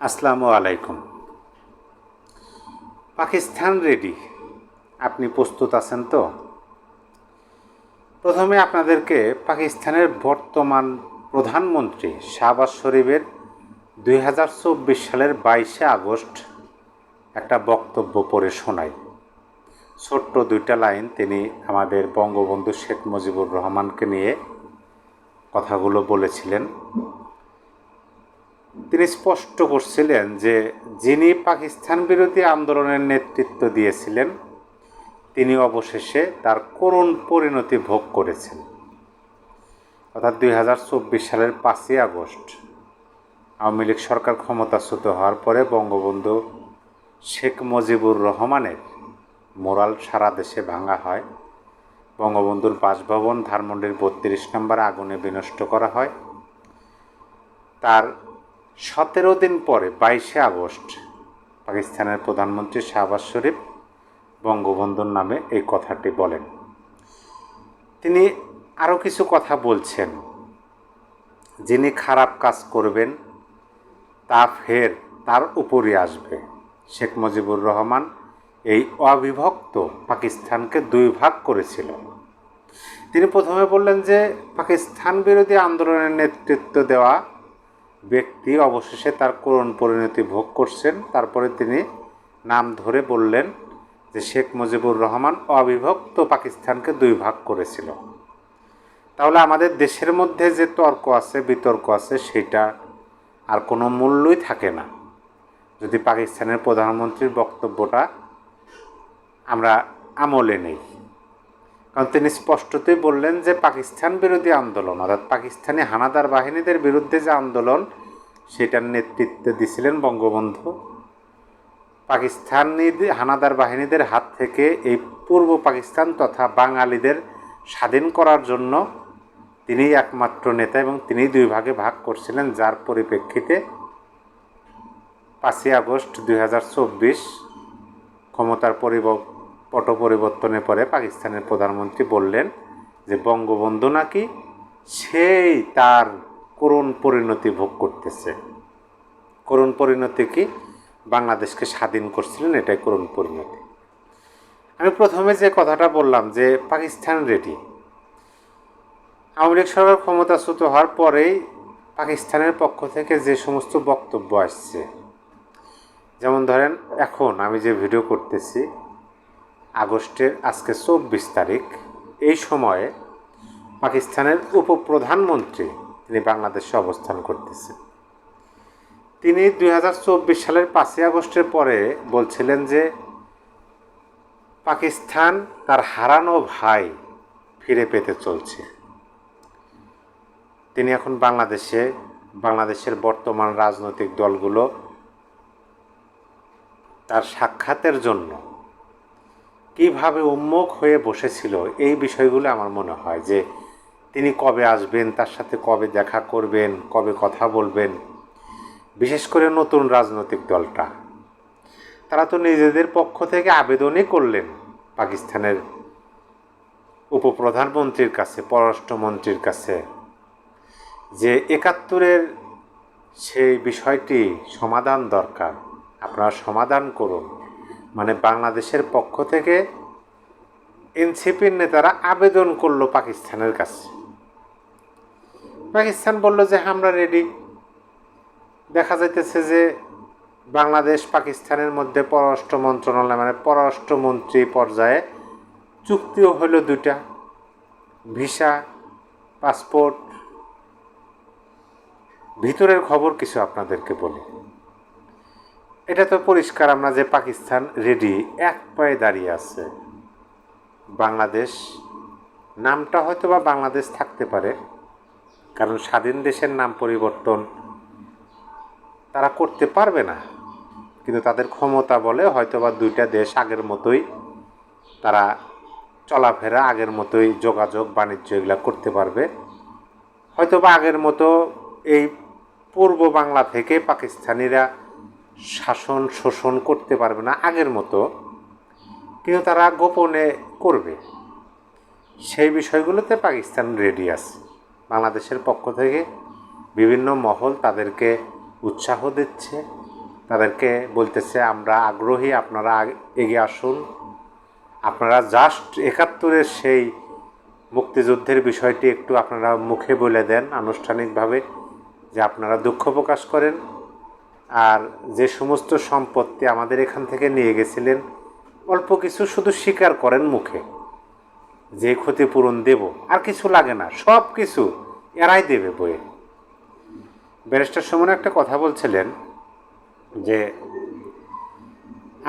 আসসালামু আলাইকুম। পাকিস্তান রেডি, আপনি প্রস্তুত আছেন তো? প্রথমে আপনাদেরকে পাকিস্তানের বর্তমান প্রধানমন্ত্রী শাহবাজ শরীফের 2024 সালের 22শে আগস্ট একটা বক্তব্য পড়ে শোনাই। ছোট্ট দুইটা লাইন তিনি আমাদের বঙ্গবন্ধু শেখ মুজিবুর রহমানকে নিয়ে কথাগুলো বলেছিলেন। তিনি স্পষ্ট করছিলেন যে যিনি পাকিস্তান বিরোধী আন্দোলনের নেতৃত্ব দিয়েছিলেন তিনি অবশেষে তার করুণ পরিণতি ভোগ করেছেন। অর্থাৎ 2024 সালের 5ই আগস্ট আওয়ামী লীগ সরকার ক্ষমতাচ্যুত হওয়ার পরে বঙ্গবন্ধু শেখ মুজিবুর রহমানের মোরাল সারা দেশে ভাঙা হয়। বঙ্গবন্ধুর বাসভবন ধানমন্ডির 32 নম্বর আগুনে বিনষ্ট করা হয়। তার 17 দিন পরে 22শে আগস্ট পাকিস্তানের প্রধানমন্ত্রী শাহবাজ শরীফ বঙ্গবন্ধুর নামে এই কথাটি বলেন। তিনি আরও কিছু কথা বলছেন, যিনি খারাপ কাজ করবেন তা ফের তার উপরই আসবে। শেখ মুজিবুর রহমান এই অবিভক্ত পাকিস্তানকে দুই ভাগ করেছিল। তিনি প্রথমে বললেন যে পাকিস্তান বিরোধী আন্দোলনের নেতৃত্ব দেওয়া ব্যক্তি অবশেষে তার করুণ পরিণতি ভোগ করছেন। তারপরে তিনি নাম ধরে বললেন যে শেখ মুজিবুর রহমান অবিভক্ত পাকিস্তানকে দুই ভাগ করেছিল। তাহলে আমাদের দেশের মধ্যে যে তর্ক আছে, বিতর্ক আছে, সেটা আর কোনো মূল্যই থাকে না যদি পাকিস্তানের প্রধানমন্ত্রীর বক্তব্যটা আমরা আমলে নেই। কারণ তিনি স্পষ্টতই বললেন যে পাকিস্তান বিরোধী আন্দোলন অর্থাৎ পাকিস্তানি হানাদার বাহিনীদের বিরুদ্ধে যে আন্দোলন সেটার নেতৃত্ব দিয়েছিলেন বঙ্গবন্ধু। পাকিস্তানি হানাদার বাহিনীদের হাত থেকে এই পূর্ব পাকিস্তান তথা বাঙালিদের স্বাধীন করার জন্য তিনিই একমাত্র নেতা এবং তিনি দুই ভাগে ভাগ করছিলেন, যার পরিপ্রেক্ষিতে 5ই আগস্ট 2024 ক্ষমতার পট পরিবর্তনের পরে পাকিস্তানের প্রধানমন্ত্রী বললেন যে বঙ্গবন্ধু নাকি সেই তার করুণ পরিণতি ভোগ করতেছে। করুণ পরিণতি কি? বাংলাদেশকে স্বাধীন করছিলেন, এটাই করুণ পরিণতি। আমি প্রথমে যে কথাটা বললাম যে পাকিস্তান রেডি, আওয়ামী লীগ সরকার ক্ষমতাচ্যুত হওয়ার পরেই পাকিস্তানের পক্ষ থেকে যে সমস্ত বক্তব্য আসছে, যেমন ধরেন এখন আমি যে ভিডিও করতেছি আগস্টের আজকে 24 তারিখ, এই সময়ে পাকিস্তানের উপপ্রধানমন্ত্রী তিনি বাংলাদেশে অবস্থান করতেছেন। তিনি 2024 সালের 5ই আগস্টের পরে বলছিলেন যে পাকিস্তান তার হারানো ভাই ফিরে পেতে চলছে। তিনি এখন বাংলাদেশের বর্তমান রাজনৈতিক দলগুলো তার সাক্ষাতের জন্য কিভাবে উন্মুখ হয়ে বসেছিল, এই বিষয়গুলো আমার মনে হয় যে তিনি কবে আসবেন, তার সাথে কবে দেখা করবেন, কবে কথা বলবেন। বিশেষ করে নতুন রাজনৈতিক দলটা, তারা তো নিজেদের পক্ষ থেকে আবেদনই করলেন পাকিস্তানের উপপ্রধানমন্ত্রীর কাছে, পররাষ্ট্রমন্ত্রীর কাছে, যে 71-এর সেই বিষয়টি সমাধান দরকার, আপনারা সমাধান করুন। মানে বাংলাদেশের পক্ষ থেকে এনসিপির নেতারা আবেদন করলো পাকিস্তানের কাছে। পাকিস্তান বলল যে আমরা রেডি। দেখা যাইতেছে যে বাংলাদেশ পাকিস্তানের মধ্যে পররাষ্ট্র মন্ত্রণালয় মানে পররাষ্ট্রমন্ত্রী পর্যায়ে চুক্তিও হলো দুইটা, ভিসা, পাসপোর্ট। ভিতরের খবর কিছু আপনাদেরকে বলি, এটা তো পরিষ্কার আমরা যে পাকিস্তান রেডি, এক পায়ে দাঁড়িয়ে আছে। বাংলাদেশ নামটা হয়তো বা বাংলাদেশ থাকতে পারে, কারণ স্বাধীন দেশের নাম পরিবর্তন তারা করতে পারবে না, কিন্তু তাদের ক্ষমতা বলে হয়তো বা দুইটা দেশ আগের মতোই তারা চলাফেরা, আগের মতোই যোগাযোগ বাণিজ্য এগুলো করতে পারবে। হয়তো বা আগের মতো এই পূর্ব বাংলা থেকে পাকিস্তানিরা শাসন শোষণ করতে পারবে না আগের মতো, কিন্তু তারা গোপনে করবে। সেই বিষয়গুলোতে পাকিস্তান রেডি আছে। বাংলাদেশের পক্ষ থেকে বিভিন্ন মহল তাদেরকে উৎসাহ দিচ্ছে, তাদেরকে বলতেছে আমরা আগ্রহী, আপনারা এগিয়ে আসুন, আপনারা জাস্ট ৭১-এর সেই মুক্তিযুদ্ধের বিষয়টি একটু আপনারা মুখে বলে দেন আনুষ্ঠানিকভাবে যে আপনারা দুঃখ প্রকাশ করেন, আর যে সমস্ত সম্পত্তি আমাদের এখান থেকে নিয়ে গেছিলেন অল্প কিছু শুধু স্বীকার করেন মুখে যে ক্ষতিপূরণ দেব, আর কিছু লাগে না, সব কিছু এরাই দেবে বইয়ে। ব্যারিস্টার সুমন একটা কথা বলছিলেন যে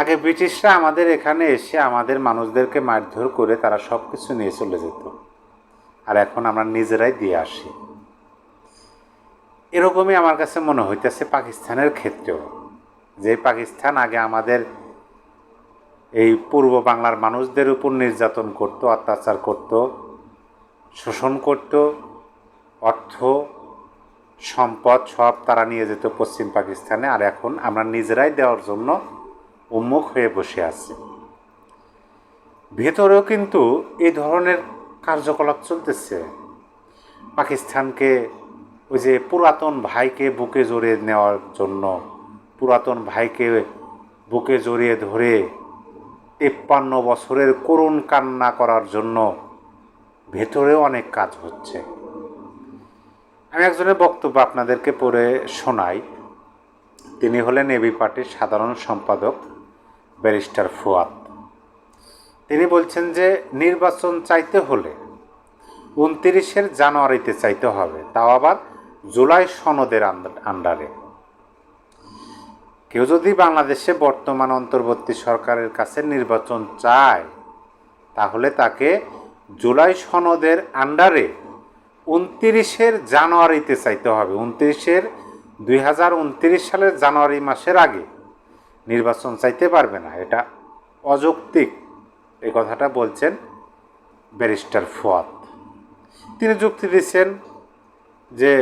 আগে ব্রিটিশরা আমাদের এখানে এসে আমাদের মানুষদেরকে মারধর করে তারা সব কিছু নিয়ে চলে যেত, আর এখন আমরা নিজেরাই দিয়ে আসি। এরকমই আমার কাছে মনে হইতেছে পাকিস্তানের ক্ষেত্রেও, যে পাকিস্তান আগে আমাদের এই পূর্ব বাংলার মানুষদের উপর নির্যাতন করত, অত্যাচার করত, শোষণ করত, অর্থ সম্পদ সব তারা নিয়ে যেত পশ্চিম পাকিস্তানে, আর এখন আমরা নিজেরাই দেওয়ার জন্য উন্মুখ হয়ে বসে আছি। ভেতরেও কিন্তু এই ধরনের কার্যকলাপ চলতেছে। পাকিস্তানকে ওই যে পুরাতন ভাইকে বুকে জড়িয়ে নেওয়ার জন্য, পুরাতন ভাইকে বুকে জড়িয়ে ধরে ৫৩ বছরের করুণ কান্না করার জন্য ভেতরেও অনেক কাজ হচ্ছে। আমি একজনের বক্তব্য আপনাদেরকে পড়ে শোনাই। তিনি হলেন এবি পার্টির সাধারণ সম্পাদক ব্যারিস্টার ফুয়াদ। তিনি বলছেন যে নির্বাচন চাইতে হলে ২৯ জানুয়ারিতে চাইতে হবে, তাও আবার জুলাই সনদের আন্ডারে। কেউ যদি বাংলাদেশে বর্তমান অন্তর্বর্তী সরকারের কাছে নির্বাচন চায় তাহলে তাকে জুলাই সনদের আন্ডারে ২৯ জানুয়ারিতে চাইতে হবে। ২০২৯ সালের জানুয়ারি মাসের আগে নির্বাচন চাইতে পারবে না, এটা অযৌক্তিক। এই কথাটা বলছেন ব্যারিস্টার ফুয়াদ। তিনি যুক্তি দিচ্ছেন যে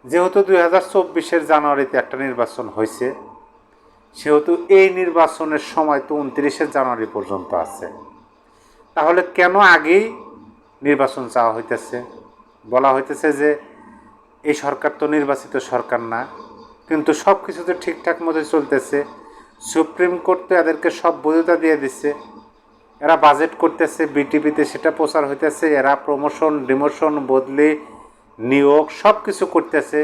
যেহেতু ২০২৪ জানুয়ারিতে একটা নির্বাচন হয়েছে, সেহেতু এই নির্বাচনের সময় তো ২৯ জানুয়ারি পর্যন্ত আছে, তাহলে কেন আগেই নির্বাচন চাওয়া হইতেছে? বলা হইতেছে যে এই সরকার তো নির্বাচিত সরকার না, কিন্তু সব কিছু তো ঠিকঠাক মতো চলতেছে। সুপ্রিম কোর্ট তো এদেরকে সব বৈধতা দিয়ে দিচ্ছে, এরা বাজেট করতেছে, বিটিভিতে সেটা প্রচার হইতেছে, এরা প্রমোশন, ডিমোশন, বদলি, নিয়োগ সব কিছু করতেছে।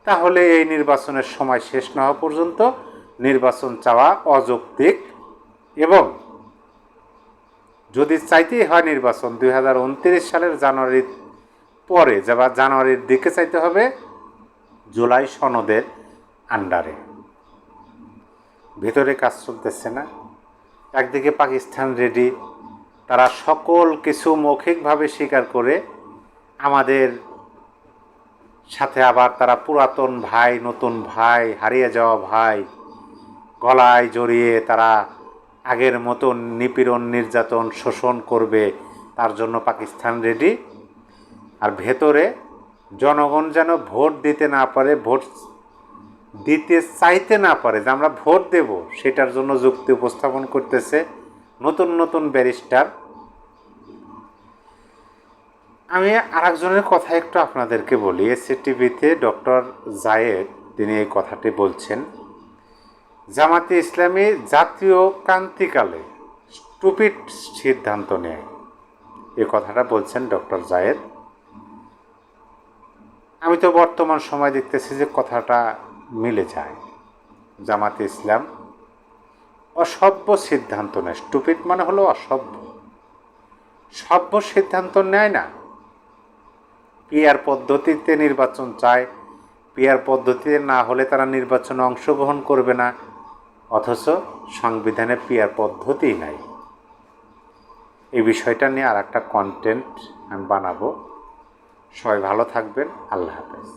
তাহলে এই নির্বাচনের সময় শেষ না হওয়া পর্যন্ত নির্বাচন চাওয়া অযৌক্তিক, এবং যদি চাইতেই হয় নির্বাচন ২০২৯ সালের জানুয়ারির পরে বা জানুয়ারির দিকে চাইতে হবে জুলাই সনদের আন্ডারে। ভেতরে কাজ চলতেছে না। একদিকে পাকিস্তান রেডি, তারা সকল কিছু মৌখিকভাবে স্বীকার করে আমাদের সাথে আবার তারা পুরাতন ভাই, নতুন ভাই, হারিয়ে যাওয়া ভাই গলায় জড়িয়ে তারা আগের মতো নিপীড়ন, নির্যাতন, শোষণ করবে, তার জন্য পাকিস্তান রেডি। আর ভেতরে জনগণ যেন ভোট দিতে না পারে, ভোট দিতে চাইতে না পারে, যে আমরা ভোট দেব, সেটার জন্য যুক্তি উপস্থাপন করতেছে নতুন নতুন ব্যারিস্টার। আমি আরেকজনের কথা একটু আপনাদেরকে বলি। এসিটিভিতে ডক্টর জায়েদ তিনি এই কথাটি বলছেন, জামাতে ইসলামী জাতীয় ক্রান্তিকালে স্টুপিড সিদ্ধান্ত নেয়, এই কথাটা বলছেন ডক্টর জায়েদ। আমি তো বর্তমান সময় দেখতেছি যে কথাটা মিলে যায়। জামাতে ইসলাম অসভ্য সিদ্ধান্ত নেয়। স্টুপিড মানে হলো অসভ্য, সভ্য সিদ্ধান্ত নেয় না। পিআর পদ্ধতিতে নির্বাচন চায়, পিআর পদ্ধতিতে না হলে তারা নির্বাচনে অংশগ্রহণ করবে না, অথচ সংবিধানে পিআর পদ্ধতি নাই। এই বিষয়টা নিয়ে আর একটা কন্টেন্ট আমি বানাবো। সবাই ভালো থাকবেন। আল্লাহ হাফেজ।